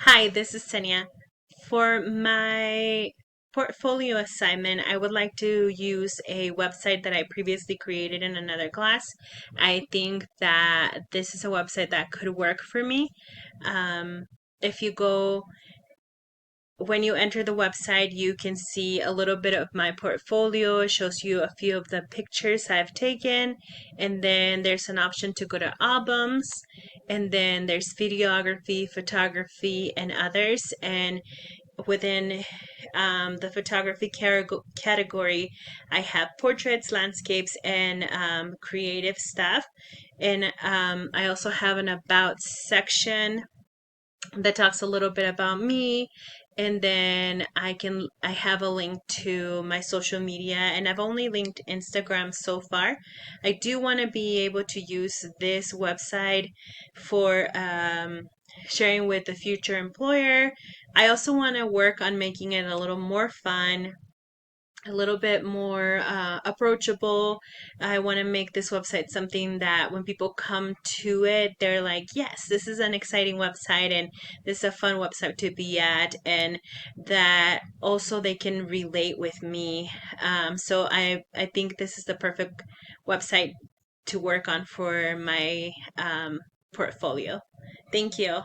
Hi, this is Tanya. For my portfolio assignment, I would like to use a website that I previously created in another class. I think that this is a website that could work for me. Um, if you go when you enter the website, you can see a little bit of my portfolio. It shows you a few of the pictures I've taken, and then there's an option to go to albums, and then there's videography, photography, and others. And within the photography category, I have portraits, landscapes, and creative stuff. And I also have an about section that talks a little bit about me, and then I have a link to my social media, and I've only linked Instagram so far. I do want to be able to use this website for sharing with the future employer. I also want to work on making it a little more fun, a little bit more approachable. I want to make this website something that when people come to it, they're like, yes, this is an exciting website and this is a fun website to be at, and that also they can relate with me. So I think this is the perfect website to work on for my portfolio. Thank you.